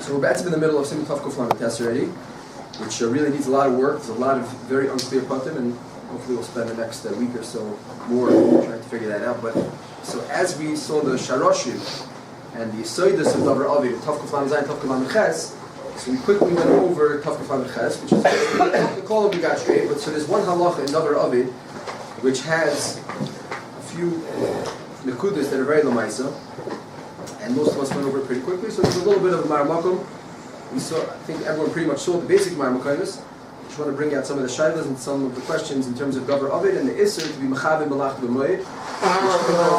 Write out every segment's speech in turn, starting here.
So we're back in the middle of Simon Tov Kuf Lamed Tes already, which really needs a lot of work. There's a lot of very unclear patim, and hopefully we'll spend the next week or so more trying to figure that out. But so as we saw the Sharoshim and the Yisoidus of Davar Avi, Tov Kuf Lamed Zayin, Tov Kuf Lamed Ches, so we quickly went over Tov Kuf Lamed Ches, which is the call we got straight. But so there's one halacha in Davar Avi, which has a few nekudas that are very lamaisa. And most of us went over it pretty quickly, so there's a little bit of a maramakum. We saw, I think everyone pretty much saw the basic maramakimus. I just want to bring out some of the shaylas and some of the questions in terms of Davar Avid and the Isser to be Machavim Malach HaMoed.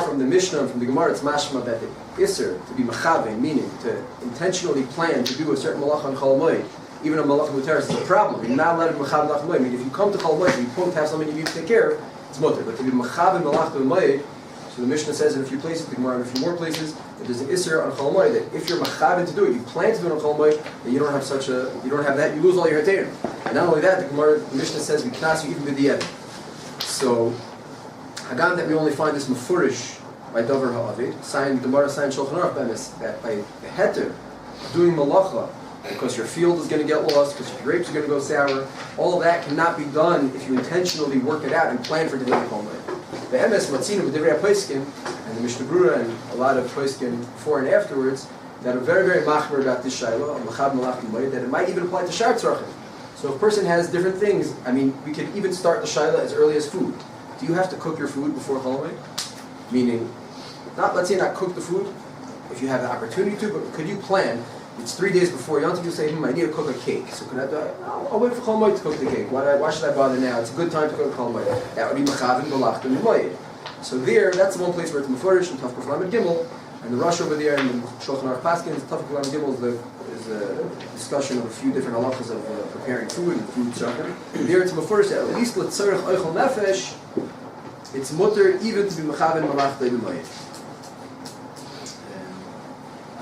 From the Mishnah and from the Gemara, it's mashma that the Isser to be Machavim, meaning to intentionally plan to do a certain Malach on Chol HaMoed, even a Malach HaMoed is a problem. You're not allowed to be Machavim Malach HaMoed. I mean, if you come to Chol HaMoed and you don't have something you need to take care of, it's mutter. But to be Machavim Malach HaMoed, so the Mishnah says in a few places, the Gemara in a few more places, that there's an Isser on Chol HaMoed, that if you're machavin to do it, you plan to do it on Chol HaMoed, then you don't have that, you lose all your hatayim. And not only that, the Mishnah says, we knas you even b'di'ev. So, Hagam that we only find this mefurish by Davar Ha'avid, signed, Gemara signed Shulchan Aruch, that by the heter, doing malacha, because your field is going to get lost, because your grapes are going to go sour, all of that cannot be done if you intentionally work it out and plan for delivering Chol HaMoed. The MS Matzinu b'divrei Poskim and the Mishnah Brura and a lot of Poskim before and afterwards that are very, very machmer about this shayla of Machav Malach HaMoed, that it might even apply to Shar Tzrachim. So if a person has different things, I mean, we could even start the shayla as early as food. Do you have to cook your food before Chol HaMoed? Meaning, let's say not cook the food if you have the opportunity to, but could you plan? It's 3 days before Yom Tov, you say, I need to cook a cake. So could I do it? I'll wait for Chol HaMoed to cook the cake. Why should I bother now? It's a good time to cook Chol HaMoed. That would be Machavim Malach HaMoed. So there, that's the one place where it's Mefurish and Tov Kuf Lamed Gimel, and the Rush over there and the Shulchan Aruch Paskin, Tov Kuf Lamed Gimel is a discussion of a few different halachas of preparing food and food tzarchim. There it's Mefurish that at least L'tzarech Oichel Nefesh, it's mutter even to be Machavim Malach HaMoed.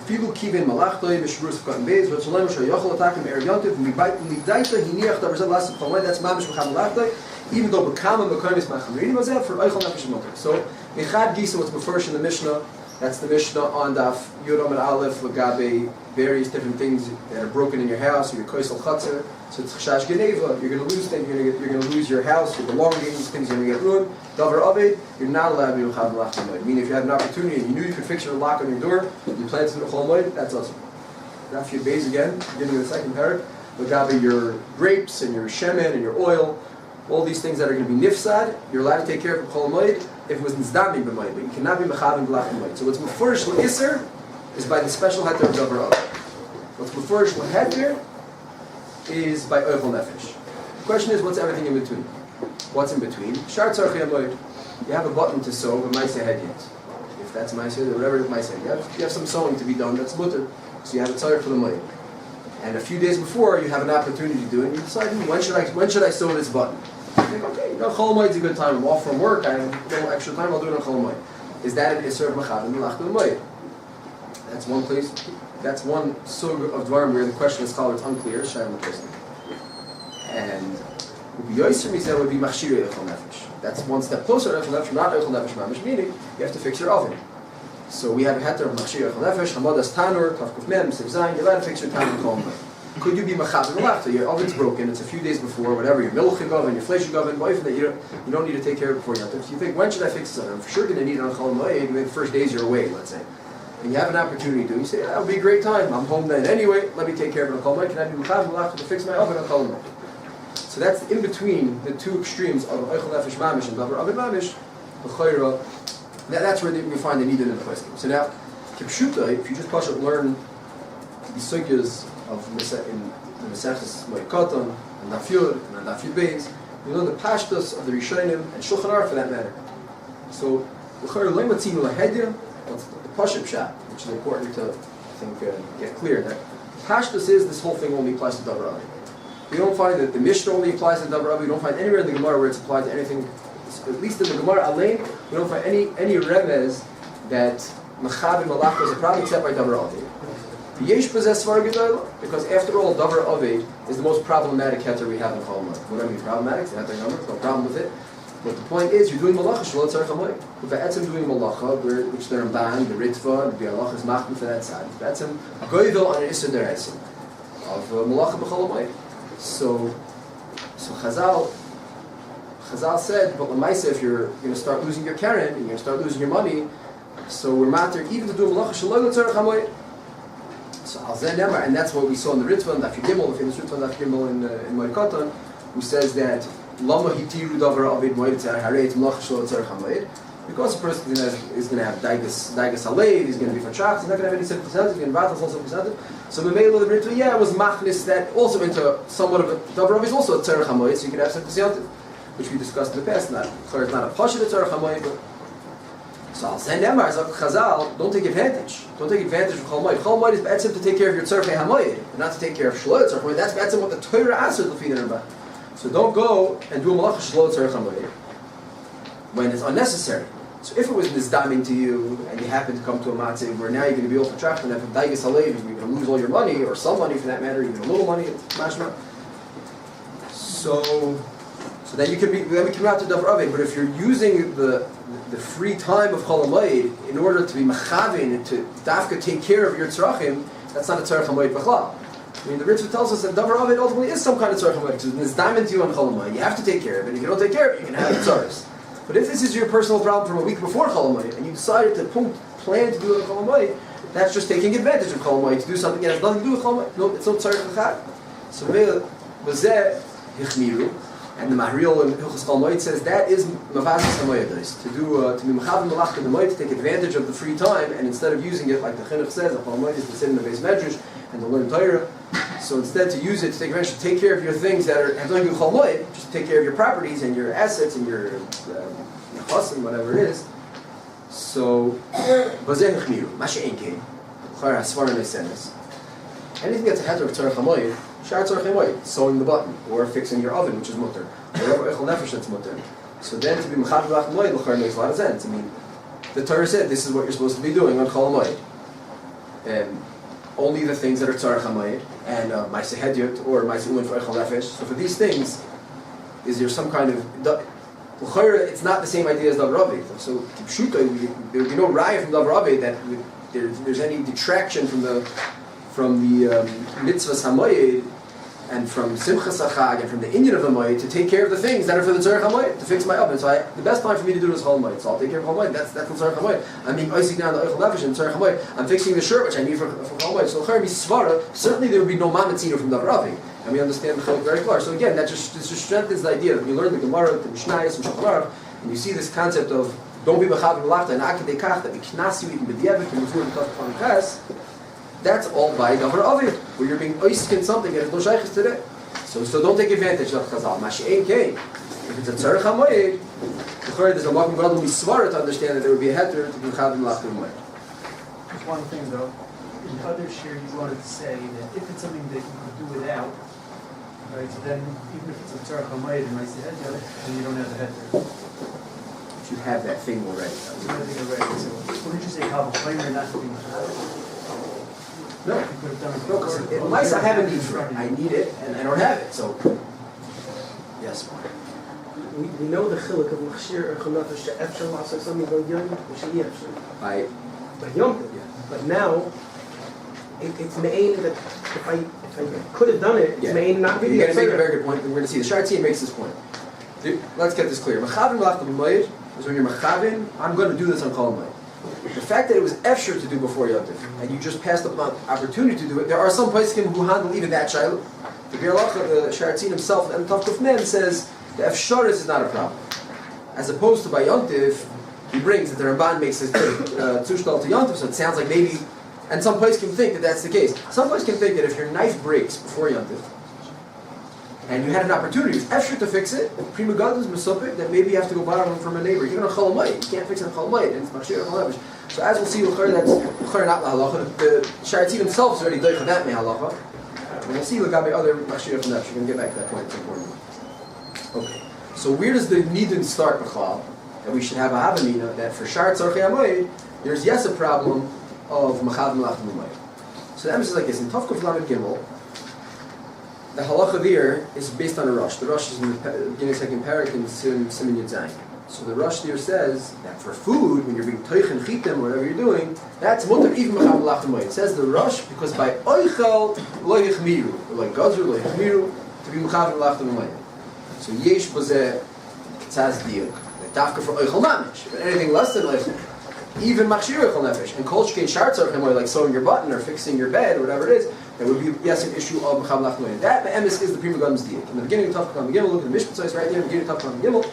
Filu kivin malachtoi b'shbrus v'katan beis v'tzolem sh'yochel atakim erev yontiv v'midaita hiniach davar zeh lasik chol HaMoed. That's mamish Machav Malachtoi, even though b'kama b'koymis ma'chamrinim azeh for oichel nefesh moter. So Echad Gisa, what's before in the Mishnah, that's the Mishnah on Daf Yudam and Aleph Lagabe, various different things that are broken in your house or your koisel chatzar. So it's Chashash Geneva, you're going to lose things, you're going to lose your house, your belongings, things are going to get ruined. Davar Avid, you're not allowed to be Machav Malach HaMoed. Meaning if you had an opportunity and you knew you could fix your lock on your door, you plan to do the Chol HaMoed, that's awesome. Daf Yud Beis again, beginning of the second parak, Lagabe your grapes and your shemen and your oil, all these things that are going to be nifsad, you're allowed to take care of Chol HaMoed if it was nizdami b'moed, but you cannot be Machavim Malach HaMoed. So what's mefurish l'Isser is by the special heter of Davar Avid. What's mefurish l'Heter is by Oichel Nefesh. The question is, what's everything in between? What's in between? Shar Tzarchei HaMoed. You have a button to sew, but Maaseh head yet. If that's Maaseh, or whatever Maaseh, you have some sewing to be done, that's mutter. So you have a tzarech for the Moed. And a few days before, you have an opportunity to do it, and you decide, when should I sew this button? You think, okay, Chol HaMoed is a good time. I'm off from work, I have a little extra time, I'll do it on Chol HaMoed. Is that an Isser of Machavim Malach HaMoed? That's one place. That's one sug of Dvarim where the question is called, it's unclear, Shayim L'Kosnik. And Yoyser Mizeh would be Machshirei Oichel Nefesh. That's one step closer to Oichel Nefesh, not Oichel Nefesh Mamish, meaning you have to fix your oven. So we have a heter of Machshirei Oichel Nefesh, Hamodas Tanur, Tav Kuf Mem, Siv Zayin, you're allowed to fix your Tanur Chol HaMoed. Could you be Machavim Malach? So your oven's broken, it's a few days before, whatever, your milchig oven, your fleshig oven, that you don't need to take care of before you have to. So you think, when should I fix this oven? I'm for sure going to need it on Chol HaMoed, the first days you're away, let's say. And you have an opportunity to do it. You say, that would be a great time. I'm home then anyway. Let me take care of it on Chol HaMoed. Can I be Machavim Malach to fix my oven on Chol HaMoed? So that's in between the two extremes of Oichel Nefesh Mamish and Davar Avid Mamish. L'chayra, that's where we find the need in the question. So now, Kipshuta, if you just learn the sugyas of in the Mesechus Moed and Daf Yud and Daf Yud Beis, you know the pashtus of the Rishonim and Shulchan Aruch for that matter. So l'chayra lo matzinu lahedya. That's the Pashup Pshat, which is important to, I think, get clear. That Pashtus is this whole thing only applies to Davar Avid. We don't find that the Mishnah only applies to Davar Avid. We don't find anywhere in the Gemara where it's applied to anything. At least in the Gemara Alein, we don't find any remez that Machavim Malach is a problem except by Davar Avid. Yesh B'zeh Svar Gedol, because after all, Davar Avid is the most problematic heter we have in Chol HaMoed. What I mean problematic? It's not no problem with it. But the point is, you're doing malacha shalot tzarech hamoed. If be'etzem doing malacha, which they're in ban, the ritva, the halacha is machmir for that side. Be'etzem goyvel on an isser deraisa of malacha b'chol hamoed. So Chazal said, but l'maisa, if you're going to start losing your keren, and you're going to start losing your money, so we're matter even to do malacha shalot tzarech hamoed. So al zeh nemar, and that's what we saw in the ritva, in Daf Gimel, the famous ritva in Daf Gimel in Moed Katan, who says that Lama hitiru davar avid moed tzarech harei malacha shalot tzarech hamoed. Because a person is going to have daigas alev, he's going to be fatshach, he's not going to have any 7%, he's going to batal also 7%. So the male of the ritva, it was machnis that also into somewhat of a davar avid is also a tzarech hamoed, so you can have 7%, which we discussed in the past. It's not a pasha tzarech hamoed, but so I'll send Emar, Chazal, don't take advantage. Don't take advantage of Chol Moed. Chol Moed is be'etzim to take care of your tzarech hamoed, and not to take care of shalot tzarech hamoed. That's be'etzim what the Torah asks you to feed in. So don't go and do a malacha shalot tzarech hamoed when it's unnecessary. So if it was nizdaming to you, and you happen to come to a matzah where now you're going to be over trapped and have a daigas alev, you're going to lose all your money, or some money for that matter, even a little money, mashma. So then we come out to davar avid. But if you're using the free time of Chol HaMoed in order to be machavin and to dafka take care of your tzrachim, that's not a tzarech hamoed b'chlal. I mean, the Ritva tells us that davar avid ultimately is some kind of tzarech hamoed because it's diamond to you on Chol HaMoed. You have to take care of it. If you don't take care of it, you can have tzaris. But if this is your personal problem from a week before Chol HaMoed and you decided to plan to do it on Chol HaMoed, that's just taking advantage of Chol HaMoed to do something that has nothing to do with Chol HaMoed. No, it's no tzarech chachad. So v'zeh hichmiru. And the Mahril in Hilchos Chol HaMoed says that is mavazis hamoedos, to be mechav malach in the moed, to take advantage of the free time, and instead of using it like the Chinuch says, the Chol HaMoed is to sit in the Beis Medrash and to learn Torah. So instead, to use it to take advantage, to take care of your things that have nothing to do with Chol HaMoed, just take care of your properties and your assets and your chasim, whatever it is. So vazeh chmiru, mashe enkein, chara svarim esenes. Anything that's a heter of tzarech hamoed, shar tzarech hamoed, sewing the button, or fixing your oven, which is mutter, or echol nefesh, that's mutter. So then to be mechav b'lach hamoed, l'char makes a lot of sense. I mean, the Torah said this is what you're supposed to be doing on Chol HaMoed. Only the things that are tzarech hamoed, and ma'aseh hedyot, or ma'aseh umen for echol nefesh. So for these things, is there some kind of... It's not the same idea as davar avid. So there would be no raya from davar avid that there's any detraction from the mitzvahs hamoed and from simchas hachag and from the inyan of the moed to take care of the things that are for the tzarech hamoed, to fix my oven. So the best time for me to do is Chol HaMoed. So I'll take care of Chol HaMoed. That's the tzarech hamoed. I'm being oisik now the echol nefesh and tzarech hamoed. I'm fixing the shirt which I need for Chol HaMoed. So l'chayr misvara, certainly there would be no mamatzino from davar avid. And we understand the Chol very clear. So again, that just strengthens the idea that you learn the Gemara, the Mishnayos, and Shulchan Aruch, and you see this concept of don't be mechav b'lachta and akadei kach that we knas you even b'diavad and before the kaf ches. That's all by davar avid, where you're being oisik in something that is no shaykhs today. So don't take advantage of Chazal. Mashe'en kein. If it's a tzarech hamoed, there's a makom gadol misvara to understand that there would be a heter to be mechav b'lachta moed. Just one thing though, in the other share you wanted to say that if it's something that you could do without, right, so then even if it's a tzarech hamoed and ma'aseh hedyot, then you don't have the heter. You have that thing already. You have that thing already. So wouldn't you say kavah claimer not to be mechav? No, because unless I have a need for it, I need it, and I don't have it. So, yes, Mark. We know the chiluk of machshir or chonafesh to efshar la'asok something about yom v'shei efshar. By yom, yeah. But now it's me'ain that if I could have done it, it's me'ain not really. You're going to make a very good point. We're going to see the Shartiyah makes this point. Let's get this clear. Machavin b'lachta b'moed is when you're machavin. I'm going to do this on Chol HaMoed. The fact that it was efshar to do before Yom Tov, and you just passed up an opportunity to do it, there are some poskim who handle even that shiloh. The Sharatzin himself, and Tavkuf Mem says the efsharis is not a problem. As opposed to by Yom Tov, he brings that the Ramban makes his zushtal to Yom Tov, so it sounds like maybe, and some poskim think that that's the case. Some poskim think that if your knife breaks before Yom Tov, and you had an opportunity, it's efshar to fix it, prima gadol is mesopik, that maybe you have to go borrow one from a neighbor. Even on Chol HaMoed, you can't fix it on Chol HaMoed, and it's machshir Chol HaMoed. So as we'll see, that's not la halacha. The Sharatzin himself is already doich that me halacha. And we'll see by other machshir Chol HaMoed. We're going to get back to that point. It's important. Okay. So where does the nidin start, B'chlal? That we should have a havamina that for Shar Tzarchei HaMoed, there's yes a problem of Machav Melach L'Moed. So the emphasis is like this. In Tov Kuf Lamed Gimel, the halacha there is based on a rush. The rush is in the beginning of second parak in Siman Yud Zayin. So the rush there says that for food, when you're being toichen chitim, whatever you're doing, that's mutar even b'cham l'achta moed. It says the rush because by oichel lo yichmiru, like gazur lo yichmiru, to be b'cham l'achta moed. So yesh b'zeh tzaz diuk. Dafka for oichel mamish. But anything less than oichel, even machshir oichel nefesh. And kol shkein shar tzarech moed, like sewing your button or fixing your bed or whatever it is, that would be yes an issue of b'cham l'achta moed. That be'emes is the prima gadam's diuk. In the beginning of Tafkam Gimel, look at the Mishpatzos right there. In the beginning of Tafkam Gimel.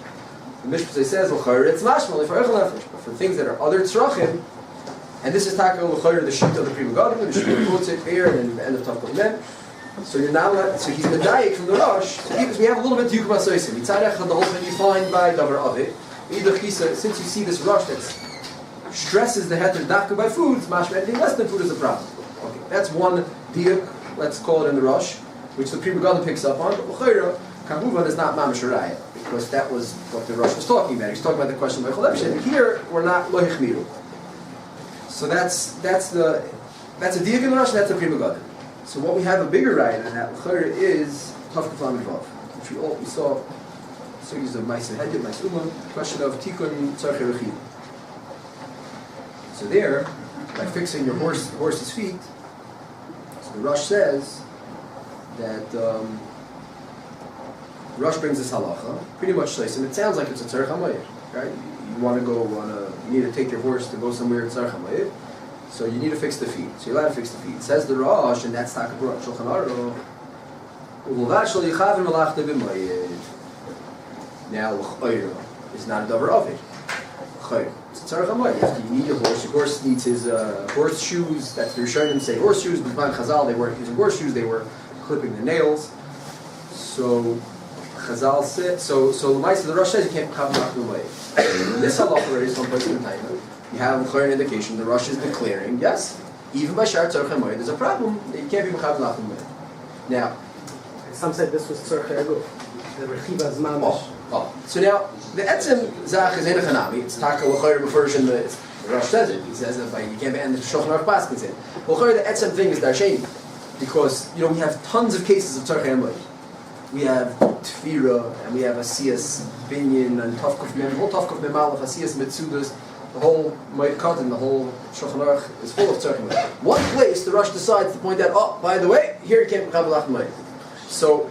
The Mishpatzos says, l'chayr, it's mashmal, for oichel nefesh. But for things that are other tzrachim, and this is taka l'chayr, the sheet of the prima gadam, the sheet quotes it here, and then the end of Tafkam Mem. So you're not allowed, so he's medayik from the rush. So we have a little bit of yukma soisim. Yitzarech, the whole thing you find by davar avit. Either chisa, since you see this rush that stresses the heter dafka by food, mashma, anything less than food is a problem. Okay, that's one diuk, let's call it in the rush, which the prima gadam picks up on. But l'chayr, kamuvan is not mamash raya, because that was what the rush was talking about. He's talking about the question of oichel nefesh, and here we're not lo yichmiru. So that's a diuk in the rush, and that's a prima gadam. So what we have a bigger raya than that is Tav Kaflam Vav, which we saw series of Ma'aseh Hedid, Ma'aseh Uman, question of Tikkun Tzarchei Rechiv. So there, by fixing your horse's feet, so the Rosh says that Rosh brings this halacha, pretty much nice, and it sounds like it's a Tzarech HaMoed, right? You want to go you need to take your horse to go somewhere at Tzarech HaMoed. So you need to fix the feet. So you're allowed to fix the feet. It says the Rosh, and that's Taka Baruch Shulchan Aruch. Now, l'chayr is not a davar ovid. L'chayr, it's a tzarech hamoed. You need your horse. Your horse needs his horse shoes. That's the Rishonim say horse shoes. B'zman Chazal, they weren't using horse shoes. They were clipping the nails. So Chazal said. So l'maisa the Rosh says you can't have l'achnu moed. This halacha already is someplace in the time. You have an indication the Rosh is declaring, yes, even by Shar Tzarech HaMoed, there's a problem. You can't be Mechav L'achim Moed. Now, some said this was Tzarech HaGuf, the Rechiva's mamish. So now, the Etzem Zach is in a Chanami. It's Taka L'chayr version, the Rosh says it. He says that you can't be, and the Shulchan Aruch Paskins it. L'chayr, the Etzem thing is Darsheni. Because, we have tons of cases of Tzarech HaMoed. We have Tfira, and we have Asiyas Binyan, and Tavkuf Mem, the whole Tavkuf Mem Aleph, Asiyas Mitzudas. The whole Moed Katan, the whole Shulchan Aruch is full of tzarech hamoed. One place the Rosh decides to point out, by the way, here you can't become L'achim Moed. So,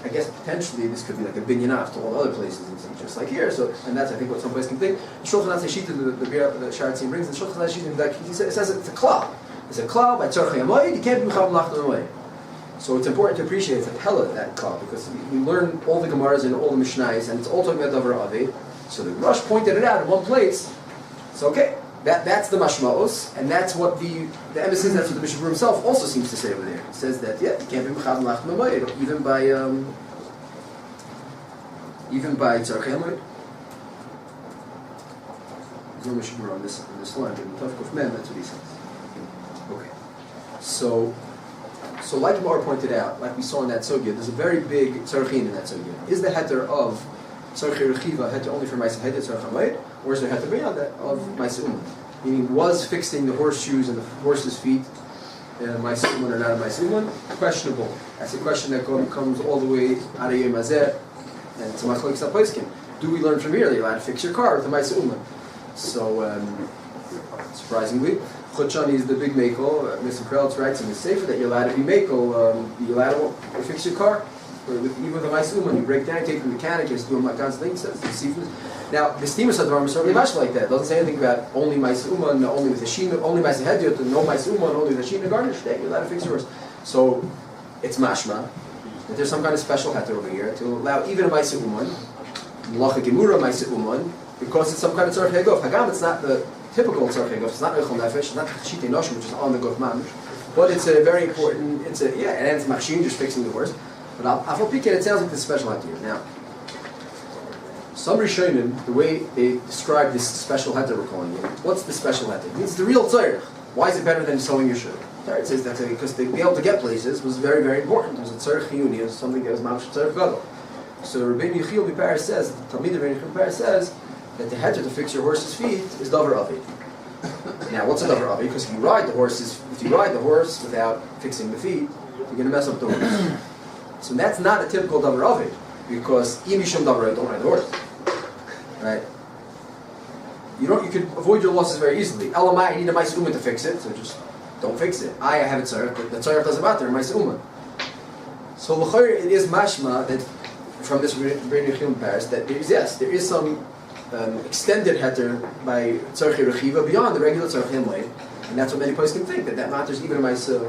I guess potentially this could be like a binyanaf to all other places, and just like here. So, and that's I think what some place can think. Shulchan Aruch Shita, the Sharetzim brings, and Shulchan Aruch Shita, like he says it's a klal. It's a klal by tzarech hamoed. You can't become L'achim Moed. So it's important to appreciate the pella that klal, because we learn all the Gemaras and all the Mishnayos, and it's all talking about davar aved. So the Rosh pointed it out in one place. So okay, that's the mashmaos, and that's what the emes is. That's what the Bishop himself also seems to say over there. He says that you can't be mechav l'achim moed even by tzarech hamoed. There's no Bishop on this line, but in Tavkuf Mem, that's what he says. Okay, so like Mar pointed out, like we saw in that sugya, there's a very big tzarachin in that sugya. Is the heter of Tzarchei Rechiva heter only for Ma'aseh Hedid Tzarech HaMoed, or is there heter beyond that of Ma'aseh Uman? Meaning, was fixing the horseshoes and the horse's feet Ma'aseh Uman or not a Ma'aseh Uman? Questionable. That's a question that comes all the way out of Yom Hazeh, and it's a machlokes haposkim. Do we learn from here that you're allowed to fix your car with a Ma'aseh Uman? So, surprisingly, Chutshani is the big meko. Mr. Kreltz writes in his sefer that you're allowed to be meko. You're allowed to fix your car. Even with a Ma'aseh Uman, you break down, take the mechanic, just do my kinds of things. Now, the steamer said the Rambam is certainly much like that. It doesn't say anything about only Ma'aseh Uman, only with the Sheena, only Ma'aseh Hediyot, no Ma'aseh Uman, only with the Sheena garnish. You're allowed to fix yours. So, it's mashma that there's some kind of special heter over here to allow even a Ma'aseh Uman, Malacha Gemura Ma'aseh Uman, because it's some kind of tzarech haguf. Hagam, it's not the typical tzarech haguf. It's not oichel nefesh. It's not chitei noshim, which is on the guf mamish. But it's a very important. And it's machshin, just fixing the horse. But Afal Piket, it sounds like this special heter. Now, some Rishonim, the way they describe this special heter we're calling it, what's the special heter? It means the real tzarech. Why is it better than sewing your shoe? It says that because to be able to get places was very, very important. It was a tzarech chiyuni, it was something that was mamish tzarech gadol. So Rabbeinu Yechiel B'Par says, the Talmid of Rabbeinu Yechiel B'Par says that the heter to fix your horse's feet is davar avid. Now, what's a davar avid? Because if you ride the horse without fixing the feet, you're going to mess up the horse. So that's not a typical davar ovid, because imishum davar don't ride the horse, right? You can avoid your losses very easily. Elamai, you need a ma'ase uman to fix it, so just don't fix it. I have it tzarech, but the tzarech doesn't matter. Ma'ase uman. So l'chayr, it is mashma that from this Rebbeinu Yechim Paris that there is some extended heter by tzarech rechiva beyond the regular tzarech HaMoed, and that's what many poskim think that matters even in ma'ase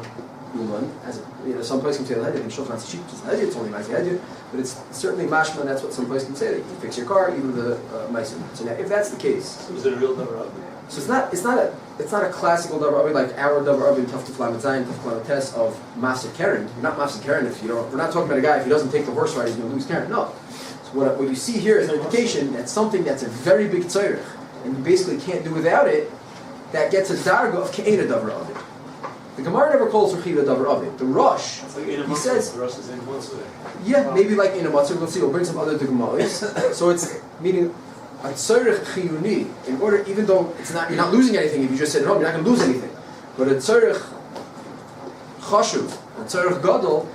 uman. As some poskim say l'hedyot, and shulchan sheep it's only ma'ase hedyot, but it's certainly mashma. That's what some poskim say, that you fix your car even the ma'ase uman. So now, if that's the case, so is it a real davar ovid? So it's not a classical davar ovid like our davar ovid tough to fly with zayin, tough to fly with test of mafsed keren. You're not mafsed keren if you don't. We're not talking about a guy if he doesn't take the horse ride he's going to lose keren. No. So what you see here is an indication that something that's a very big tzorech and you basically can't do without it, that gets a darga of ke'ena davar ovid. The Gemara never calls rechiva davar ovid. The Rosh, he says, the Rosh is in Motzei. yeah, maybe like in a matzah. We'll see. We'll bring some other dogmas. So it's meaning a tzorech chiyuni, in order, even though you're not losing anything if you just sit at home, you're not going to lose anything. But a tzorech chashuv, a tzorech gadol,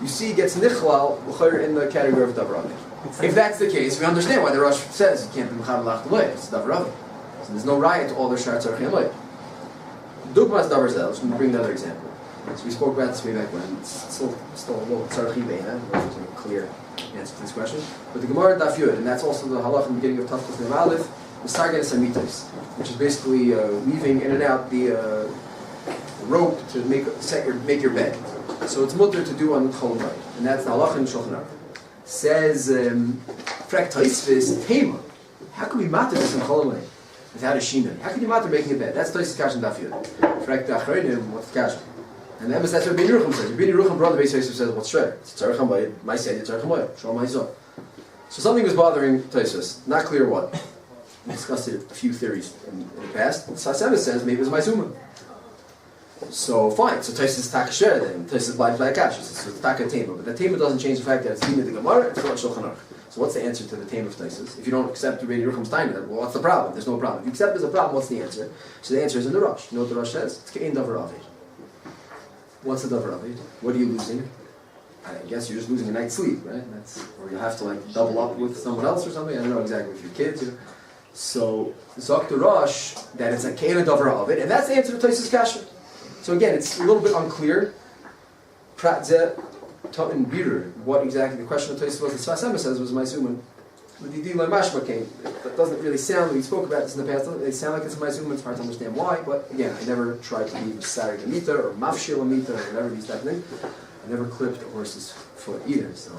you see gets nichlal in the category of davar ovid. If that's the case, we understand why the Rosh says you can't be mechaber lach it's davar ovid. So there's no riot to all their shar tzorech HaMoed. Dugmas davar zel. So we bring another example. So we spoke about this way back when. It's still a little tzarech ibeina. There's a clear answer to this question. But the Gemara Daf Yud, and that's also the halach in the beginning of Tafkos Mem Aleph, the sargenes amitos, which is basically weaving in and out the rope to make your bed. So it's mutter to do on Chol, and that's the halach in Shulchan Aruch. Says Frak Tosfos Tema. How can we matter this in Chol without a shina? How can you matter making a bed? That's Tosfos Kash in Daf Yud. Frak Dachreinim, what's Kash? And that's what Rebbeinu Yerucham says. Rebbeinu Yerucham brother Beis Yosef says, what's shred? It's tzarech HaMoed. My said it's tzarech HaMoed. Shol Ma'izah. So something was bothering Tosfos. Not clear what. We discussed it, a few theories in the past. Sasema says maybe it was Ma'izuma. So fine. So Tosfos taka shred then. Tosfos blind by Kash. So it's taka tema. But the tema doesn't change the fact that it's Dina the Gemara. It's not Shulchan Aruch. So what's the answer to the tema of Tosfos? If you don't accept Rebbeinu Yerucham's time, well, what's the problem? There's no problem. If you accept there's a problem, what's the answer? So the answer is in the Rosh. You know what the Rosh says? It's ke'en davar ovid. What's the davar ovid? What are you losing? I guess you're just losing a night's sleep, right? Or you have to double up with someone else or something. I don't know exactly with your kids. So Zok the Rosh that it's a ke'en davar ovid, and that's the answer to Tosfos Kasha. So again, it's a little bit unclear. Pratze Totin Birur. What exactly the question of Tosfos was? The Sfas says was Ma'isuman. The Didi Mashma came. It doesn't really sound. We spoke about this in the past. They sound like it's Ma'isuman. It's hard to understand why. But again, I never tried to be Sari Amita or Mafshil Amita or whatever these type of things. I never clipped a horse's foot either. So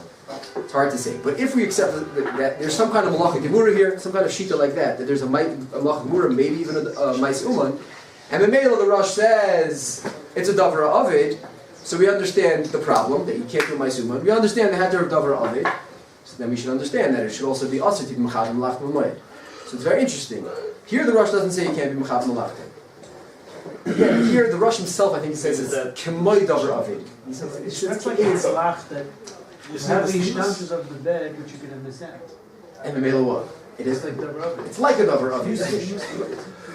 it's hard to say. But if we accept that there's some kind of Malacha Gemura here, some kind of Shita like that there's a Malacha Gemura, maybe even a Ma'isuman, and the Mela the Rosh says it's a davar ovid. So we understand the problem that you can't do Ma'isuman. We understand the heter of davar ovid. So then we should understand that it should also be asur to be mechaber malach b'moed. So it's very interesting. Here the Rosh doesn't say you can't be mechaber malach. Yeah, here the Rosh himself, I think he says it's kemoy davar ovid. He says That's like it's malach that you have these stances of the bed which you can understand. And the Mela what? It is like davar ovid. It's like a davar ovid.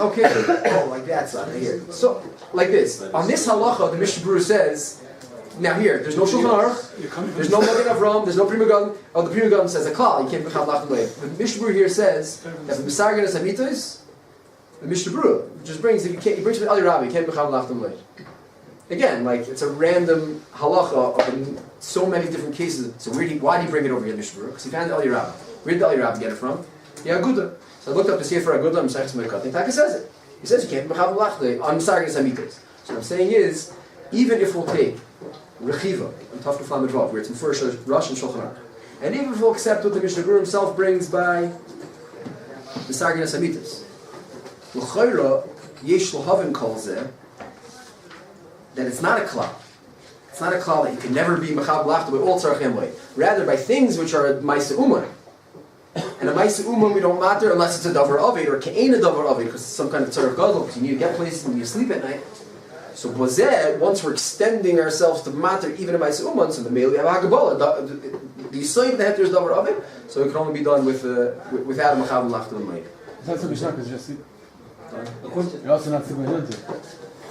Okay. Oh, like that side here. So like this. On this halacha, the Mishnah Berurah says. Now here, there's no Shulchan Aruch, there's no Magen Avram, there's no Prima Gadim. Oh, the Prima Gadim says a klal, you can't be mechaber lach b'moed. The Mishnah Berurah here says that the Misargenes Amitos, the Mishnah Berurah just brings he brings with Ali Rabbi, you can't be mechaber lach b'moed. Again, it's a random halacha in so many different cases. So why did he bring it over here, Mishnah Berurah? Because he found Ali Rabbi. Where did Ali Rabbi get it from? The Aguda. So I looked up the Sefer Aguda and Masechtas Mekot. Taka says it. He says you can't be mechaber lach b'moed on Misargenes Amitos. So what I'm saying is, even if we'll take Rechiva and Tafkuf Lamed Vav, where it's in first Rosh and Shulchan Aruch, and even if we'll accept what the Mishnah Berurah himself brings by the Sargenes Amitos, L'chayra Yesh L'havin calls it that it's not a klal. It's not a klal that you can never be mechaber lach by all tzarech HaMoed. Rather, by things which are ma'ase uman, and a ma'ase uman we don't matter unless it's a davar ovid or ke'en a davar ovid because it's some kind of tzarech gadol because you need to get places and you sleep at night. So bozeh, once we're extending ourselves to matter even in ma'ase uman, so the male we have hagabola. The yisoid that there's davar ovid, so it can only be done without a mechaber lach to the mic. That's what Mishnah is just. You're also not super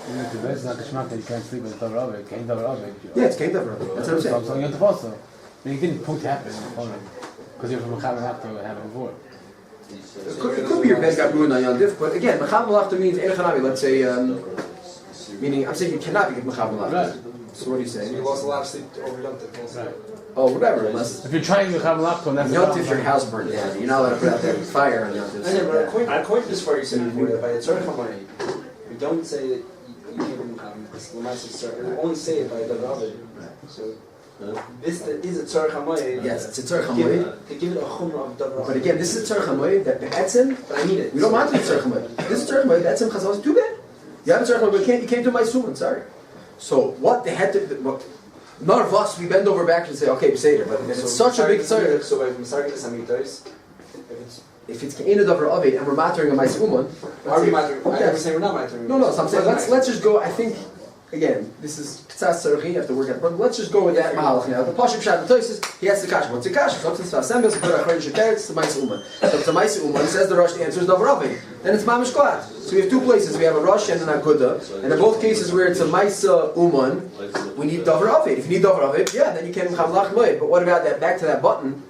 The best is not geschmack that you can't sleep with Davar Avik. Can't Davar Avik. Yeah, it's came over. That's what I'm saying. So you have to also. You didn't put happen because you're from Mecham Malachta to have it before. It could be your bed got ruined on Yom Div, but again, Mecham Malachta means Ein Chanavi. Let's say, meaning I'm saying you cannot be Mecham Malachta. Right. So what are you saying? You lost a lot of sleep over Yom Tov. Right. Oh, whatever. Unless If you're trying Mecham Malachta, and that's Yom Tiv, your house burned down. You're not allowed to put out there fire on Yom Tiv. I know, but according to this part, you said before that by the Tzarech HaMoed, we don't say that you can't be Mecham. It's L'maaseh Tzarech. We only say it by the Davar. So this is a Tzarech HaMoed. Yes, it's a Tzarech HaMoed. To give it a chumrah of Davar. But again, this is a Tzarech HaMoed that Be'etzim, But I need it. we don't want to do Tzarech HaMoed. This is Tzarech HaMoed, Be'etzim Chazal is too bad. You have a Tzarech HaMoed, but you can't do my suman, sorry. So what they had to, none of us, we bend over back and say, okay, Beseder, but if it's such a big Tzarech, So by Masargis Amitais, if it's Ke'ena Davar Avid and we're mattering a Ma'is Uman, are we mattering? I Yes. never say we're not mattering. No, so I'm saying let's just go. I think again, this is K'tzas Tzarech. You have to work at, but let's just go with that Mahalach now. The Pashup Pshat Toises, he has the Kash. What's the Kash? So it's Assemblies, put a Chodesh Sheteretz, the Ma'is Uman. So if it's a Ma'is Uman, says the Rosh, the answer is Davar Avid. Then it's Mamish Glad. So we have two places. We have a Rosh and an Aguda, and in both cases where it's a Ma'is Uman, we need Davar Avid. If you need Davar Avid, yeah, then you can Chamlach Moed. But what about that? Back to that button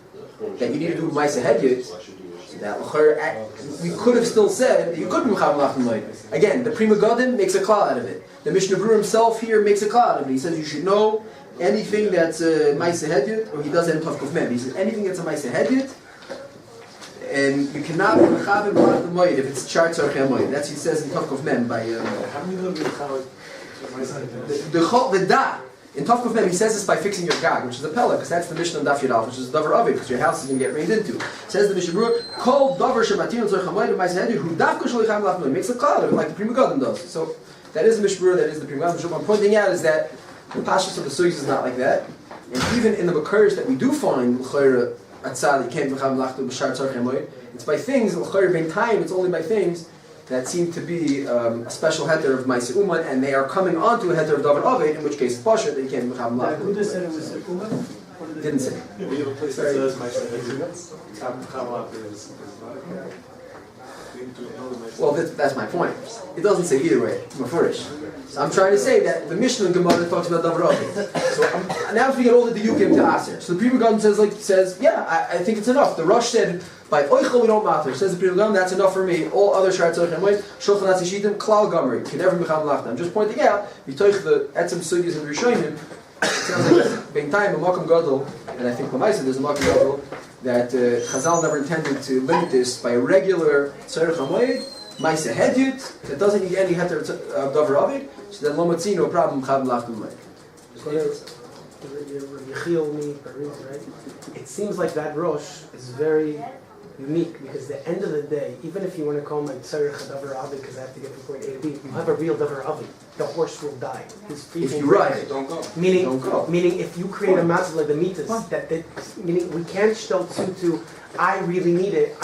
that you need to do Ma'is Hedyot. That we could have still said that you could be Mechav Malach Moed. Again, the Prima Godim makes a klal out of it. The Mishnah Berurah himself here makes a klal out of it. He says you should know anything that's a Ma'aseh Hedyot, or he does it in Tav Kuf Mem. He says anything that's a Ma'aseh Hedyot, and you cannot be Mechav Malach Moed if it's Char Tzarech HaMoed. That's he says in Tav Kuf Mem by How many of you have the Chol the Da. In Tav Kuf Mem, he says this by fixing your gag, which is a pella, because that's the Mishnah of Daf Yadal, which is Davar Avid, because your house is going to get rained into. Says the Mishnah Berurah, Kol Davar Shematin Tzarech HaMoed and Ma'aseh Hedyot, who Dafka Shalicham Malach Moed, makes a cloud of it, like the Prima Godim does. So that is the Mishnah Berurah, that is the Prima Godim. What I'm pointing out is that the Pashas of the Sugis is not like that, and even in the Makarish that we do find L'chayra Atzal, you can't Mechav Malach B'Shar Tzarech HaMoed, it's by things, L'chayra Ben Time, it's only by things that seem to be a special heter of Ma'aseh Uman, and they are coming onto a heter of Davar Avid, in which case it's Pasha, that you can't Mechav Malach. Who just said it was a Uman? Didn't say. We have a place that says my Well, that's my point. It doesn't say either way. Mafurish. So I'm trying to say that the Mishnah and Gemara talks about Davar Avid. So now if we get all the Diyukim to Aser. So the Prima Godim says, yeah, I think it's enough. The Rosh said, by Oichel we don't matter. Says the Prima Godim, that's enough for me. All other Shar Tzarech HaMoed, Shulchan Aruch Shitim, Klal Gomer, can never be Mechav Malach. I'm just pointing out, we toich the Etzem Sugis and Rishonim. It sounds like being time a Makam Gadol, and I think Lamaisa there's a Makam Gadol, that Chazal never intended to limit this by a regular Tzarech HaMoed, Ma'aseh Hedyot, that doesn't need any heter of Davar Avid, so then Lo Matzi, no problem, Mechav Malach Moed. It seems like that Rosh is very unique because at the end of the day, even if you want to call my Tzarech Davar Avid because I have to get from point A to B, you have a real Davar Avid. The horse will die. If you ride it, Don't go. Meaning if you create a matzah like the mitas, meaning we can't still to I really need it.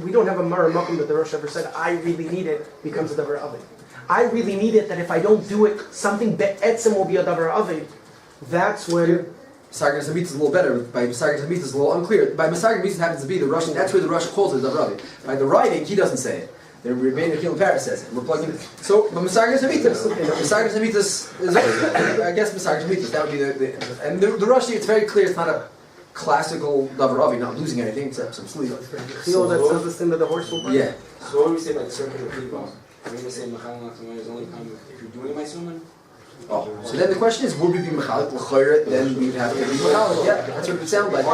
We don't have a Mara Makom that the Rosh ever said I really need it becomes a Davar Avid. I really need it that if I don't do it, something be'etzim will be a Davar Avid. That's when Masargis Hamit is a little better. By Masargis Hamit is a little unclear. By Masargis Hamit happens to be the Russian. That's where the Russian calls it Davar Avid. By the writing, he doesn't say it. The Rebbeinu Chil Paris says it. We're plugging it. So, but Masargis Hamitas. Masargis Hamitas is, I guess Masargis Hamitas, that would be and the Russian, it's very clear it's not a classical Davar Avid, not losing anything except some sleep. Chil that says this thing that the horse will burn. Yeah. So what do we say about the circuit of Akiva? We're going to say Mechav Malach Moed is only come if you're doing my suman? Oh, so then the question is, would we be Mechalik L'chayra? Then we would have to be Mechalik. Yeah, that's what it would sound like.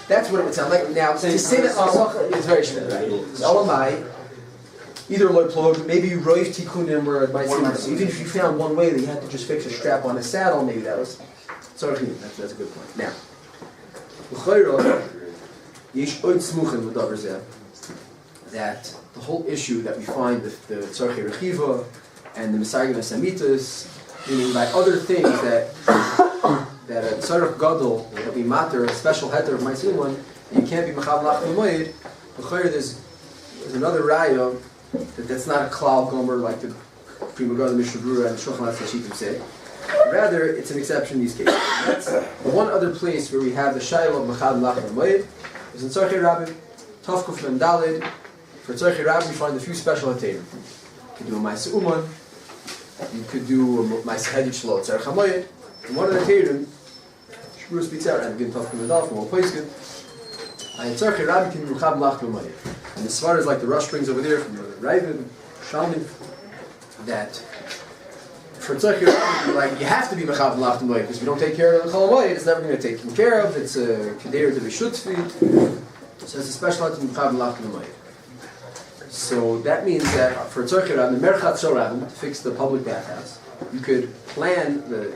That's what it would sound like. Now, to say that Malacha is very short, right? Elamai, either loy plug, maybe you roiv tikkunim where it might seem like, so even if you found one way that you had to just fix a strap on a saddle, maybe that was tzarechim. That's a good point. Now, L'chayra, yesh oid smuchim l'davar zeh, that the whole issue that we find with the tzarechei rechiva and the Masargim Samitas, meaning by other things that a tzarech gadol that we matter a special heter of Ma'aseh Uman, you can't be Mechav Malach Moed. There's another raya that's not a klal gomer like the Prima Godim Mishnah Berurah and Shulchan Aruch Shitim say. Rather, it's an exception in these cases. That's the one other place where we have the shayla of Mechav Malach Moed is in Tzarechei Rabbim, Tav Kuf Mem Daled. For Tzarechei Rabbim, we find a few special heterim. You can do a Ma'aseh Uman. You could do my Sahedit Shlo Tzarech HaMoed. And one of the Teirim, Shmurus B'Tzar, and again, Tov Kumedal from all places, and Tzarech Rabbi can be Mechab Malach B'Moed. And as far as like the Rush brings over there from the Raven, Shalmin, that for Tzarech Rabbi, like you have to be Mechab Malach B'Moed, because if you don't take care of the Chol HaMoed, it's never going to take care of. It's a Kedera to be Shutzvi. So it's a special item Mechab Malach B'Moed. So that means that for Tzarech Rabbi, the Merchat Shorabim, to fix the public bathhouse, you could plan, the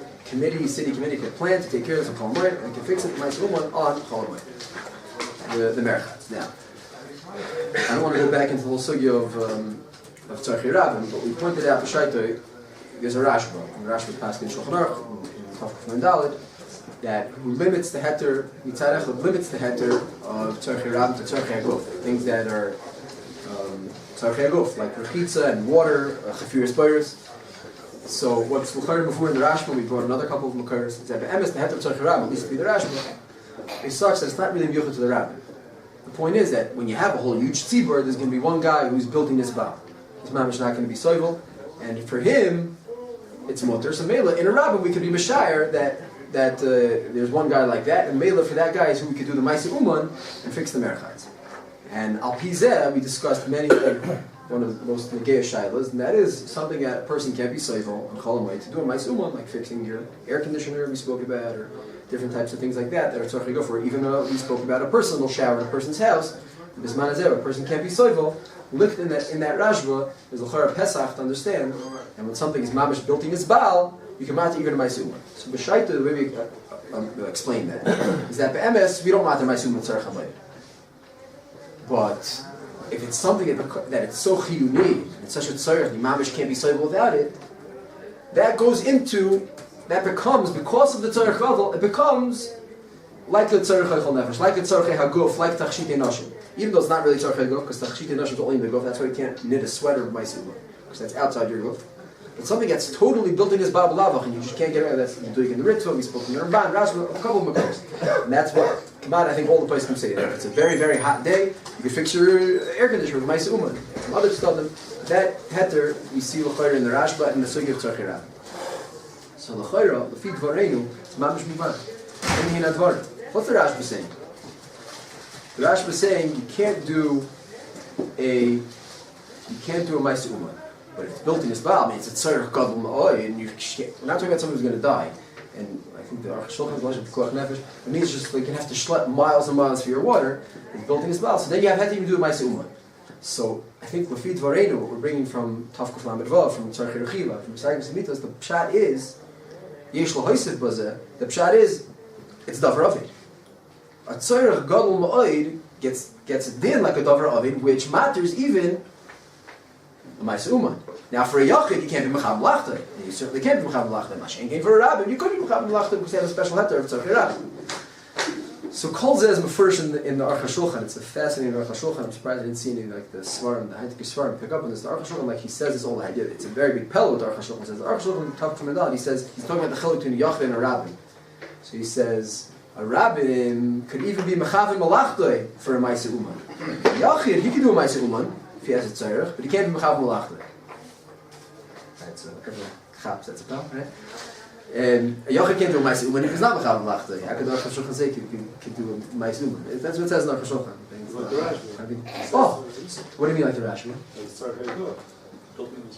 city committee could plan to take care of the Chol HaMoed, and could fix it on Chol HaMoed, the Merchat. Now, I don't want to go back into the whole sugya of Tzarech Rabbi, but we pointed out B'Shaitoi, there's a Rashba, and the Rashba passed in Shulchan Aruch, in Tov Kuf Dalet, that who limits the heter, Mitzad Echad limits the heter of Tzarech Rabbi to Tzarech Aguf, things that are Tzarech Aguf, like Rechitza and water, Chafiris Boyers. So what's L'chayr before in the Rashba, we brought another couple of L'chayrs, is that the emes, the heter of Tzarech Rabbi, at least to be the Rashba, it sucks that it's not really Miyuchah to the Rabbi. The point is that when you have a whole huge tzibur, there's going to be one guy who's building this bar. His mamish not going to be soivel, and for him, it's mutter. So Mela, in a Rabbah, we could be Mashayar that there's one guy like that, and Mela for that guy is who we could do the Maisa Uman and fix the Merchatz. And Al Pizeh, we discussed many, one of the most Negea Shailas, and that is something that a person can't be soivel on Chol HaMoed to do a Maisa Uman, like fixing your air conditioner, we spoke about, or different types of things like that are tzarech go for. Even though we spoke about a personal shower in a person's house, bisman hazeh, a person can't be soivel. Looked in that Rashba, there's a l'chara Pesach to understand, and when something is mamish built in its baal, you can matter even a maisuma. So b'shaita, the way we explain that is that be'emes we don't matter maisuma tzarech hamayid. But if it's something that it's so chiyuni, it's such a tzarech, the mamish can't be soivel without it, that becomes, because of the tzarech gadol, it becomes like the tzarech chol nefesh, like the tzarech haguf, like tachshit nashim. Even though it's not really tzarech haguf, because tachshit nashim is only in the guf, that's why you can't knit a sweater of maisuma, because that's outside your guf. But something that's totally built in his Bab Lavach, and you just can't get rid of that. You're doing in the Ritzvah, we spoke in the Ramban, Rashi, a couple of makos. And that's what, come on, I think all the places can say that. If it's a very, very hot day, you can fix your air conditioner with Maisa Uman. Some other stuff, that heter, we see l'chayra in the Rashba and the Sugi of Tzarech Rabbi. So l'chayra, l'fi dvareinu, it's mamish mivan. Any hin advar. What's the Rashba saying? The Rashba is saying you can't do a Maisa Uman. But if it's built in his Baal, I mean, it's a tzarech gadol ma'oi, and we're not talking about someone who's going to die. And I think the Aruch Shulchan B'Lashon P'koach Nefesh, it means just like you have to schlep miles and miles for your water. It's built in his Baal, so then you have to even do a Maisa Uman. So I think Lefi Dvareinu, what we're bringing from Tav Kuf Lamed Vav, from Tzarech Rechiva, from Sagim Semitas, the pshat is Yesh L'Hoisef Bazeh. The pshat is it's davar avid. A tzarech gadol ma'oi gets a din like a davar avid, which matters even a Maisa Uman. Now for a Yachid, you can't be Mechab L'Achta. You certainly can't be Mechab L'Achta. Mashen came for a Rabbi, you could be Mechab L'Achta because you have a special heter of Tzarech Rabbi. So Chol Zeh is Mefurish in the Aruch HaShulchan. It's a fascinating Aruch HaShulchan. I'm surprised I didn't see any like the Svarim, the Haitik Svarim pick up on this. The Aruch HaShulchan, like he says, is all the idea. It's a very big pellet with Aruch HaShulchan. He says the Aruch HaShulchan Tav Kuf Medal. He says he's talking about the chiluk between a Yachid and a Rabbi. So he says a Rabbi could even be Mechavim Malachtai for a Maisa Uman. Yachid, he can do a Maisa Uman if he has a tzarech, but he can't be Mechavim Malachtai. That's a problem, right? And a Yachid can't do a Maisa Uman if he's not Mechavim Malachtai. How could the Aruch HaShulchan say he can do a Maisa Uman? That's what it says in the Aruch HaShulchan. Like the Rashba. Oh, what do you mean like the Rashba?